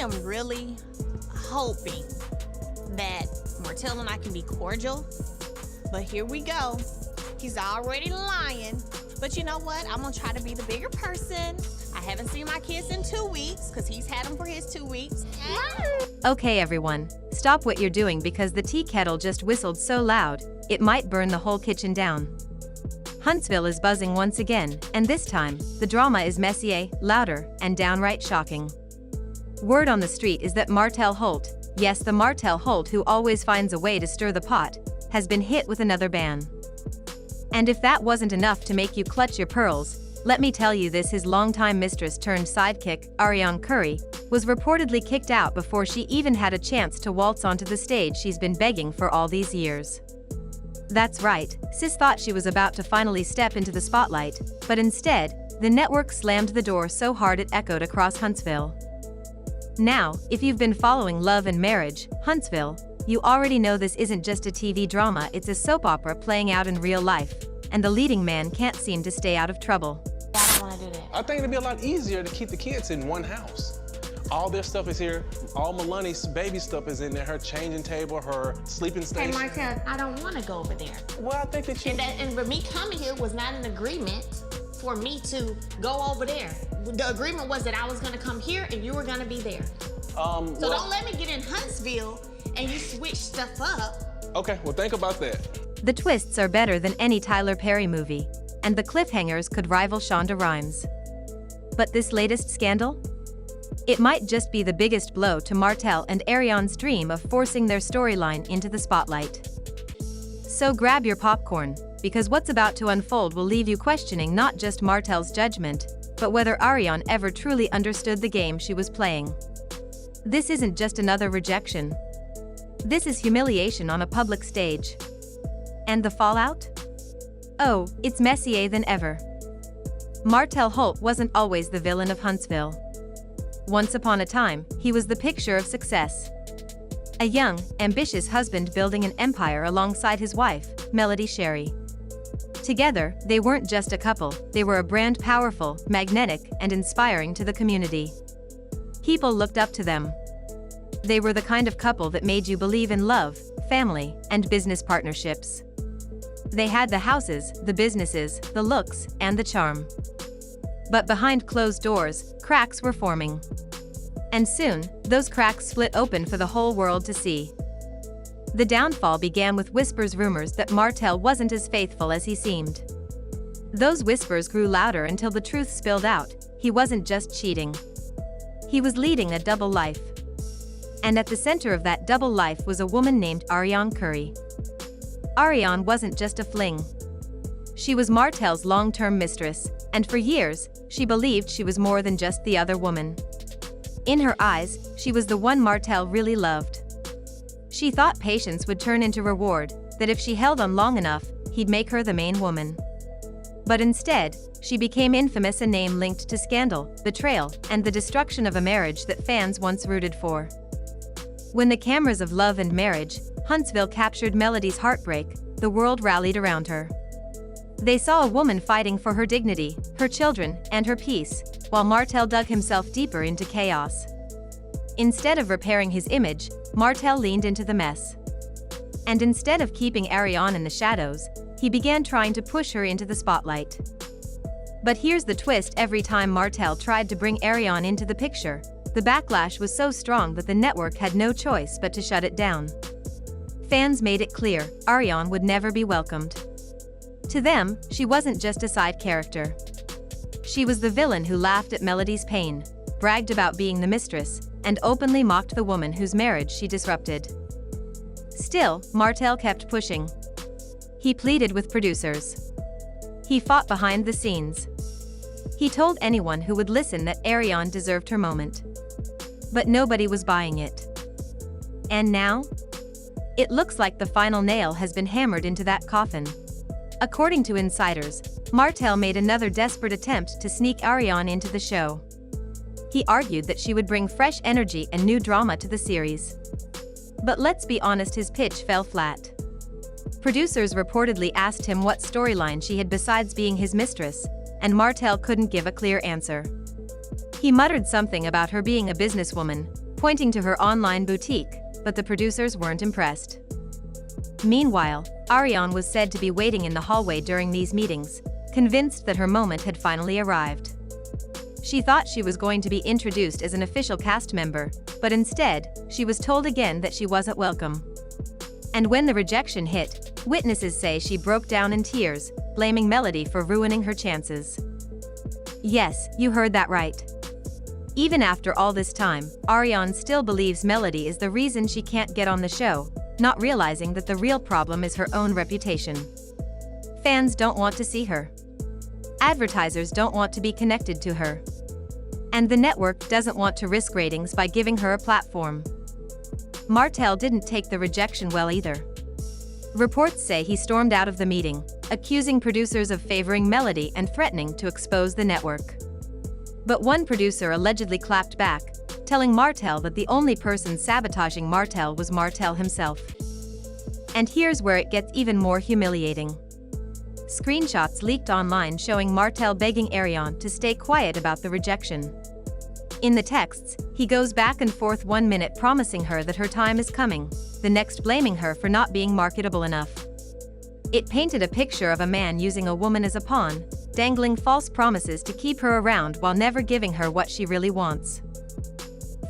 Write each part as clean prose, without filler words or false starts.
am really hoping that Martell and I can be cordial, but here we go. He's already lying. But you know what? I'm gonna try to be the bigger person. I haven't seen my kids in 2 weeks because he's had them for his 2 weeks. Okay everyone, stop what you're doing because the tea kettle just whistled so loud, it might burn the whole kitchen down. Huntsville is buzzing once again, and this time, the drama is messier, louder, and downright shocking. Word on the street is that Martell Holt, yes the Martell Holt who always finds a way to stir the pot, has been hit with another ban. And if that wasn't enough to make you clutch your pearls, let me tell you this: his longtime mistress turned sidekick, Ariane Curry, was reportedly kicked out before she even had a chance to waltz onto the stage she's been begging for all these years. That's right, sis thought she was about to finally step into the spotlight, but instead, the network slammed the door so hard it echoed across Huntsville. Now, if you've been following Love and Marriage Huntsville, you already know this isn't just a TV drama, it's a soap opera playing out in real life, and the leading man can't seem to stay out of trouble. I don't want to do that. I think it'd be a lot easier to keep the kids in one house. All their stuff is here. All Melani's baby stuff is in there. Her changing table, her sleeping Hey, station. Martell, I don't want to go over there. Well, I think that you... And for me coming here was not an agreement for me to go over there. The agreement was that I was going to come here and you were going to be there. So don't let me get in Huntsville and you switch stuff up. Okay, well, think about that. The twists are better than any Tyler Perry movie, and the cliffhangers could rival Shonda Rhimes. But this latest scandal? It might just be the biggest blow to Martell and Ariane's dream of forcing their storyline into the spotlight. So grab your popcorn, because what's about to unfold will leave you questioning not just Martell's judgment, but whether Ariane ever truly understood the game she was playing. This isn't just another rejection. This is humiliation on a public stage. And the fallout? Oh, it's messier than ever. Martell Holt wasn't always the villain of Huntsville. Once upon a time, he was the picture of success. A young, ambitious husband building an empire alongside his wife, Melody Shari. Together, they weren't just a couple, they were a brand powerful, magnetic, and inspiring to the community. People looked up to them. They were the kind of couple that made you believe in love, family, and business partnerships. They had the houses, the businesses, the looks, and the charm. But behind closed doors, cracks were forming. And soon, those cracks split open for the whole world to see. The downfall began with rumors that Martell wasn't as faithful as he seemed. Those whispers grew louder until the truth spilled out: he wasn't just cheating. He was leading a double life. And at the center of that double life was a woman named Ariane Curry. Ariane wasn't just a fling. She was Martell's long-term mistress, and for years, she believed she was more than just the other woman. In her eyes, she was the one Martell really loved. She thought patience would turn into reward, that if she held on long enough, he'd make her the main woman. But instead, she became infamous, a name linked to scandal, betrayal, and the destruction of a marriage that fans once rooted for. When the cameras of Love and Marriage Huntsville captured Melody's heartbreak, the world rallied around her. They saw a woman fighting for her dignity, her children, and her peace, while Martell dug himself deeper into chaos. Instead of repairing his image, Martell leaned into the mess. And instead of keeping Ariane in the shadows, he began trying to push her into the spotlight. But here's the twist: every time Martell tried to bring Ariane into the picture, the backlash was so strong that the network had no choice but to shut it down. Fans made it clear, Ariane would never be welcomed. To them, she wasn't just a side character. She was the villain who laughed at Melody's pain, bragged about being the mistress, and openly mocked the woman whose marriage she disrupted. Still, Martell kept pushing. He pleaded with producers. He fought behind the scenes. He told anyone who would listen that Ariane deserved her moment. But nobody was buying it. And now? It looks like the final nail has been hammered into that coffin. According to insiders, Martell made another desperate attempt to sneak Ariane into the show. He argued that she would bring fresh energy and new drama to the series. But let's be honest, his pitch fell flat. Producers reportedly asked him what storyline she had besides being his mistress, and Martell couldn't give a clear answer. He muttered something about her being a businesswoman, pointing to her online boutique, but the producers weren't impressed. Meanwhile, Ariane was said to be waiting in the hallway during these meetings, convinced that her moment had finally arrived. She thought she was going to be introduced as an official cast member, but instead, she was told again that she wasn't welcome. And when the rejection hit, witnesses say she broke down in tears, blaming Melody for ruining her chances. Yes, you heard that right. Even after all this time, Ariane still believes Melody is the reason she can't get on the show, not realizing that the real problem is her own reputation. Fans don't want to see her. Advertisers don't want to be connected to her. And the network doesn't want to risk ratings by giving her a platform. Martell didn't take the rejection well either. Reports say he stormed out of the meeting, accusing producers of favoring Melody and threatening to expose the network. But one producer allegedly clapped back, telling Martell that the only person sabotaging Martell was Martell himself. And here's where it gets even more humiliating. Screenshots leaked online showing Martell begging Ariane to stay quiet about the rejection. In the texts, he goes back and forth 1 minute promising her that her time is coming, the next blaming her for not being marketable enough. It painted a picture of a man using a woman as a pawn, dangling false promises to keep her around while never giving her what she really wants.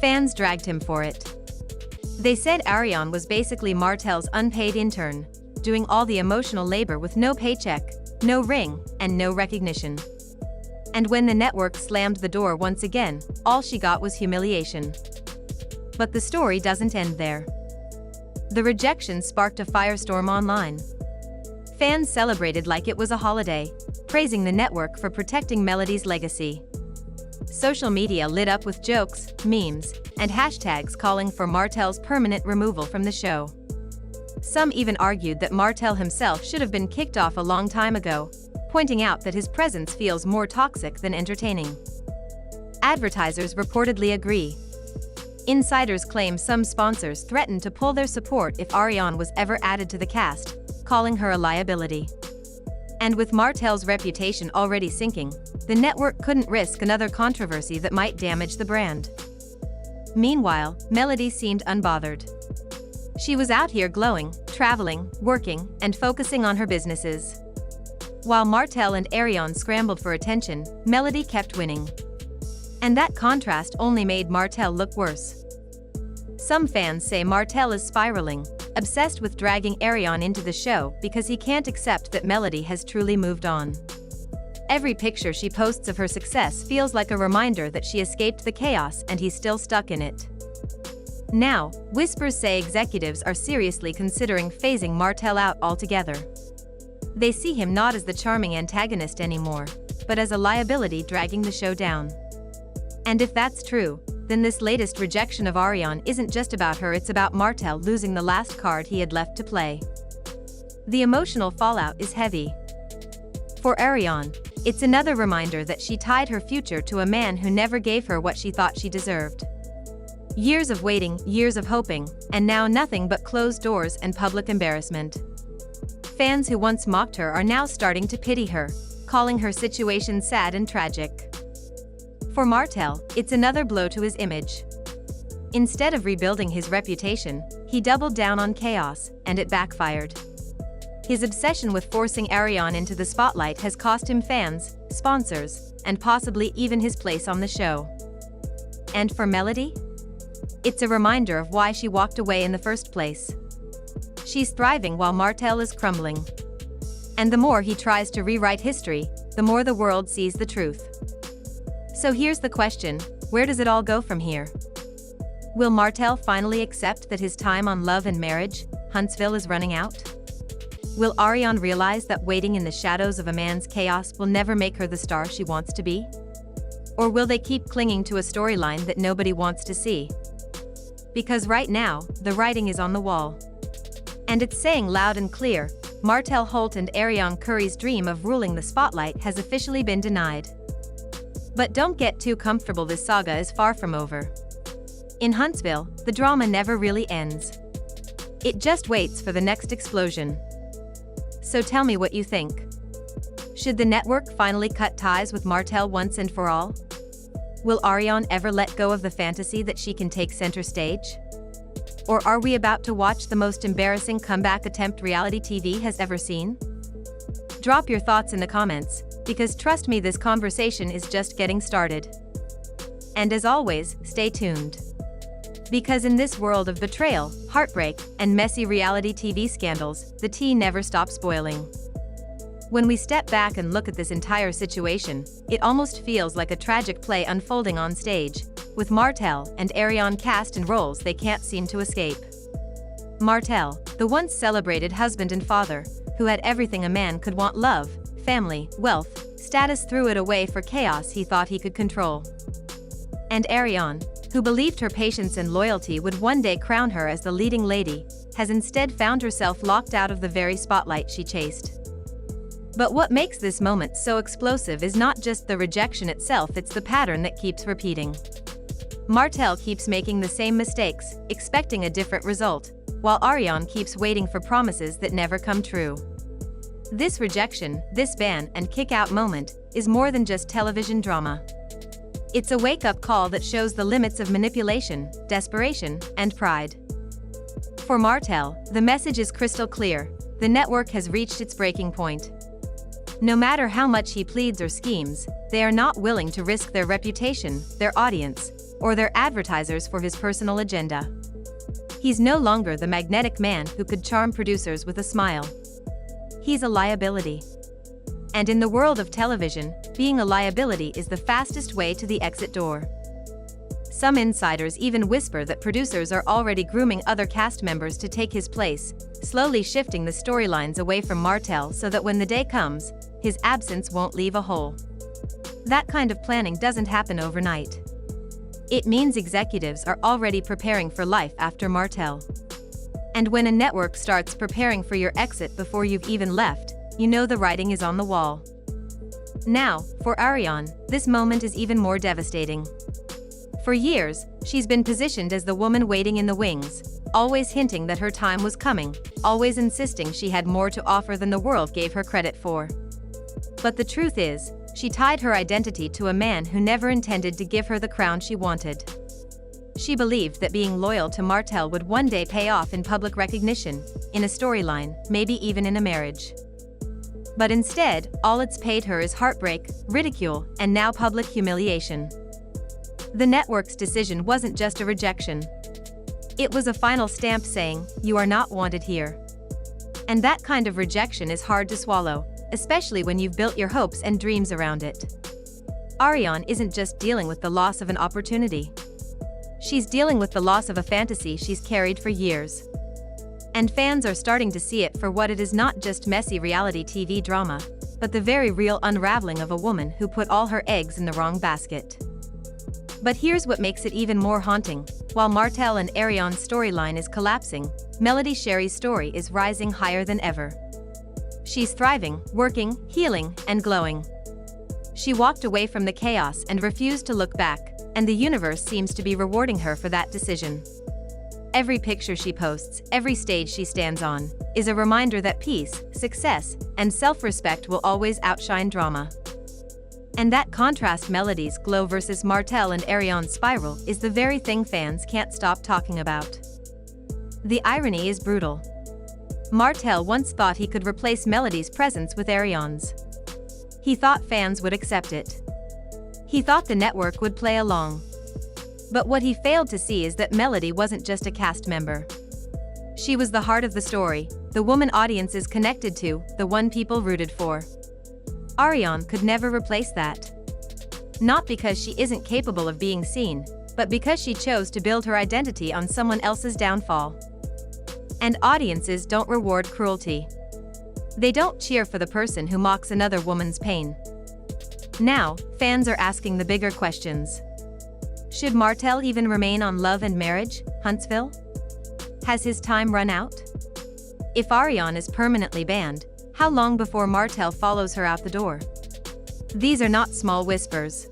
Fans dragged him for it. They said Ariane was basically Martell's unpaid intern, doing all the emotional labor with no paycheck, no ring, and no recognition. And when the network slammed the door once again, all she got was humiliation. But the story doesn't end there. The rejection sparked a firestorm online. Fans celebrated like it was a holiday, praising the network for protecting Melody's legacy. Social media lit up with jokes, memes, and hashtags calling for Martell's permanent removal from the show. Some even argued that Martell himself should have been kicked off a long time ago, pointing out that his presence feels more toxic than entertaining. Advertisers reportedly agree. Insiders claim some sponsors threatened to pull their support if Ariane was ever added to the cast, calling her a liability. And with Martell's reputation already sinking, the network couldn't risk another controversy that might damage the brand. Meanwhile, Melody seemed unbothered. She was out here glowing, traveling, working, and focusing on her businesses. While Martell and Ariane scrambled for attention, Melody kept winning. And that contrast only made Martell look worse. Some fans say Martell is spiraling, obsessed with dragging Ariane into the show because he can't accept that Melody has truly moved on. Every picture she posts of her success feels like a reminder that she escaped the chaos and he's still stuck in it. Now, whispers say executives are seriously considering phasing Martell out altogether. They see him not as the charming antagonist anymore, but as a liability dragging the show down. And if that's true, then this latest rejection of Ariane isn't just about her, it's about Martell losing the last card he had left to play. The emotional fallout is heavy. For Ariane, it's another reminder that she tied her future to a man who never gave her what she thought she deserved. Years of waiting, years of hoping, and now nothing but closed doors and public embarrassment. Fans who once mocked her are now starting to pity her, calling her situation sad and tragic. For Martell, it's another blow to his image. Instead of rebuilding his reputation, he doubled down on chaos, and it backfired. His obsession with forcing Ariane into the spotlight has cost him fans, sponsors, and possibly even his place on the show. And for Melody? It's a reminder of why she walked away in the first place. She's thriving while Martell is crumbling. And the more he tries to rewrite history, the more the world sees the truth. So here's the question, where does it all go from here? Will Martell finally accept that his time on Love and Marriage Huntsville is running out? Will Ariane realize that waiting in the shadows of a man's chaos will never make her the star she wants to be? Or will they keep clinging to a storyline that nobody wants to see? Because right now, the writing is on the wall. And it's saying loud and clear, Martell Holt and Ariane Curry's dream of ruling the spotlight has officially been denied. But don't get too comfortable, this saga is far from over. In Huntsville, the drama never really ends. It just waits for the next explosion. So tell me what you think. Should the network finally cut ties with Martell once and for all? Will Ariane ever let go of the fantasy that she can take center stage? Or are we about to watch the most embarrassing comeback attempt reality TV has ever seen? Drop your thoughts in the comments, because trust me, this conversation is just getting started. And as always, stay tuned. Because in this world of betrayal, heartbreak, and messy reality TV scandals, the tea never stops boiling. When we step back and look at this entire situation, it almost feels like a tragic play unfolding on stage, with Martell and Ariane cast in roles they can't seem to escape. Martell, the once celebrated husband and father, who had everything a man could want: love, family, wealth, status, threw it away for chaos he thought he could control. And Ariane, who believed her patience and loyalty would one day crown her as the leading lady, has instead found herself locked out of the very spotlight she chased. But what makes this moment so explosive is not just the rejection itself, it's the pattern that keeps repeating. Martell keeps making the same mistakes, expecting a different result, while Ariane keeps waiting for promises that never come true. This rejection, this ban and kick-out moment, is more than just television drama. It's a wake-up call that shows the limits of manipulation, desperation, and pride. For Martell, the message is crystal clear: the network has reached its breaking point. No matter how much he pleads or schemes, they are not willing to risk their reputation, their audience, or their advertisers for his personal agenda. He's no longer the magnetic man who could charm producers with a smile. He's a liability. And in the world of television, being a liability is the fastest way to the exit door. Some insiders even whisper that producers are already grooming other cast members to take his place, slowly shifting the storylines away from Martell so that when the day comes, his absence won't leave a hole. That kind of planning doesn't happen overnight. It means executives are already preparing for life after Martell. And when a network starts preparing for your exit before you've even left, you know the writing is on the wall. Now, for Ariane, this moment is even more devastating. For years, she's been positioned as the woman waiting in the wings, always hinting that her time was coming, always insisting she had more to offer than the world gave her credit for. But the truth is, she tied her identity to a man who never intended to give her the crown she wanted. She believed that being loyal to Martell would one day pay off in public recognition, in a storyline, maybe even in a marriage. But instead, all it's paid her is heartbreak, ridicule, and now public humiliation. The network's decision wasn't just a rejection. It was a final stamp saying, "You are not wanted here." And that kind of rejection is hard to swallow, especially when you've built your hopes and dreams around it. Ariane isn't just dealing with the loss of an opportunity. She's dealing with the loss of a fantasy she's carried for years. And fans are starting to see it for what it is: not just messy reality TV drama, but the very real unraveling of a woman who put all her eggs in the wrong basket. But here's what makes it even more haunting. While Martell and Ariane's storyline is collapsing, Melody Shari's story is rising higher than ever. She's thriving, working, healing, and glowing. She walked away from the chaos and refused to look back, and the universe seems to be rewarding her for that decision. Every picture she posts, every stage she stands on, is a reminder that peace, success, and self-respect will always outshine drama. And that contrast, Melody's glow versus Martell and Ariane's spiral, is the very thing fans can't stop talking about. The irony is brutal. Martell once thought he could replace Melody's presence with Ariane's. He thought fans would accept it. He thought the network would play along. But what he failed to see is that Melody wasn't just a cast member. She was the heart of the story, the woman audiences connected to, the one people rooted for. Ariane could never replace that. Not because she isn't capable of being seen, but because she chose to build her identity on someone else's downfall. And audiences don't reward cruelty. They don't cheer for the person who mocks another woman's pain. Now, fans are asking the bigger questions. Should Martell even remain on Love Marriage Huntsville? Has his time run out? If Ariane is permanently banned, how long before Martell follows her out the door? These are not small whispers.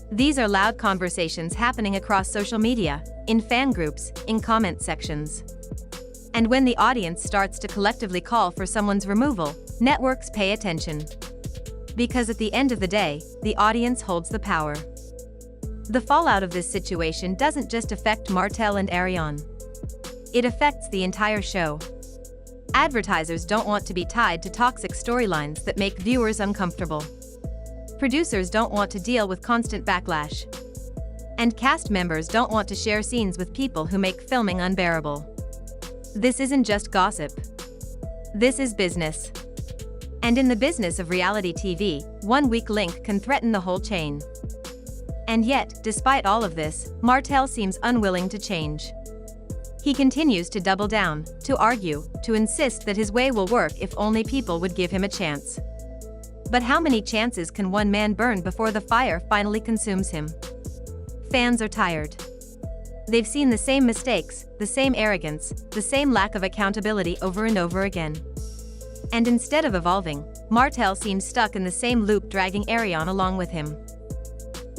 These are loud conversations happening across social media, in fan groups, in comment sections. And when the audience starts to collectively call for someone's removal, networks pay attention. Because at the end of the day, the audience holds the power. The fallout of this situation doesn't just affect Martell and Ariane. It affects the entire show. Advertisers don't want to be tied to toxic storylines that make viewers uncomfortable. Producers don't want to deal with constant backlash. And cast members don't want to share scenes with people who make filming unbearable. This isn't just gossip. This is business. And in the business of reality TV, one weak link can threaten the whole chain. And yet, despite all of this, Martell seems unwilling to change. He continues to double down, to argue, to insist that his way will work if only people would give him a chance. But how many chances can one man burn before the fire finally consumes him? Fans are tired. They've seen the same mistakes, the same arrogance, the same lack of accountability over and over again. And instead of evolving, Martell seems stuck in the same loop, dragging Ariane along with him.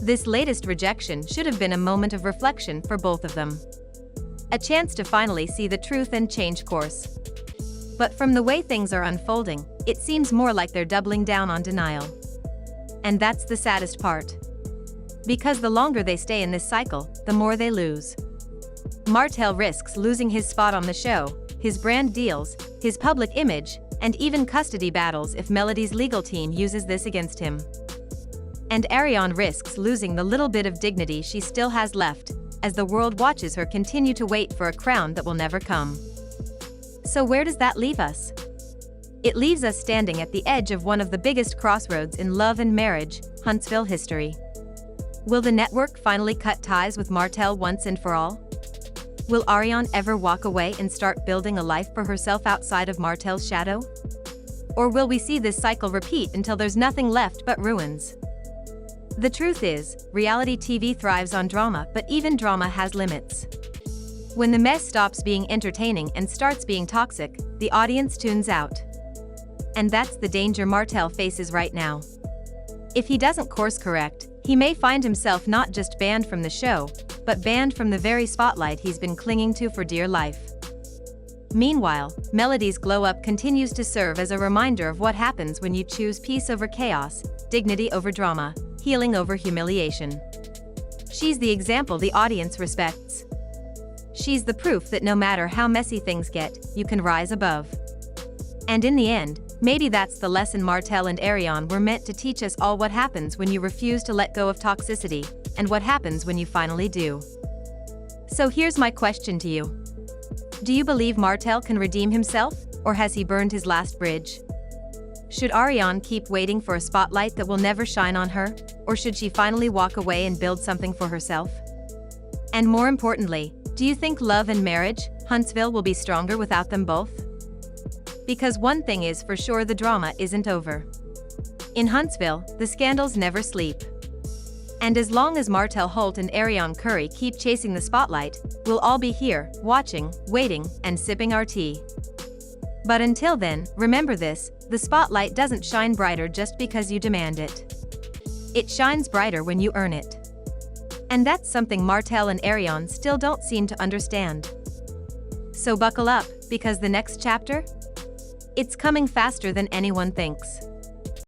This latest rejection should have been a moment of reflection for both of them. A chance to finally see the truth and change course. But from the way things are unfolding, it seems more like they're doubling down on denial. And that's the saddest part. Because the longer they stay in this cycle, the more they lose. Martell risks losing his spot on the show, his brand deals, his public image, and even custody battles if Melody's legal team uses this against him. And Ariane risks losing the little bit of dignity she still has left, as the world watches her continue to wait for a crown that will never come. So where does that leave us? It leaves us standing at the edge of one of the biggest crossroads in Love and Marriage Huntsville history. Will the network finally cut ties with Martell once and for all? Will Ariane ever walk away and start building a life for herself outside of Martell's shadow? Or will we see this cycle repeat until there's nothing left but ruins? The truth is, reality TV thrives on drama, but even drama has limits. When the mess stops being entertaining and starts being toxic, the audience tunes out. And that's the danger Martell faces right now. If he doesn't course correct, he may find himself not just banned from the show, but banned from the very spotlight he's been clinging to for dear life. Meanwhile, Melody's glow-up continues to serve as a reminder of what happens when you choose peace over chaos, dignity over drama, healing over humiliation. She's the example the audience respects. She's the proof that no matter how messy things get, you can rise above. And in the end, maybe that's the lesson Martell and Ariane were meant to teach us all: what happens when you refuse to let go of toxicity, and what happens when you finally do. So here's my question to you. Do you believe Martell can redeem himself, or has he burned his last bridge? Should Ariane keep waiting for a spotlight that will never shine on her, or should she finally walk away and build something for herself? And more importantly, do you think Love and Marriage Huntsville will be stronger without them both? Because one thing is for sure, the drama isn't over. In Huntsville, the scandals never sleep. And as long as Martell Holt and Ariane Curry keep chasing the spotlight, we'll all be here, watching, waiting, and sipping our tea. But until then, remember this: the spotlight doesn't shine brighter just because you demand it. It shines brighter when you earn it. And that's something Martell and Ariane still don't seem to understand. So buckle up, because the next chapter? It's coming faster than anyone thinks.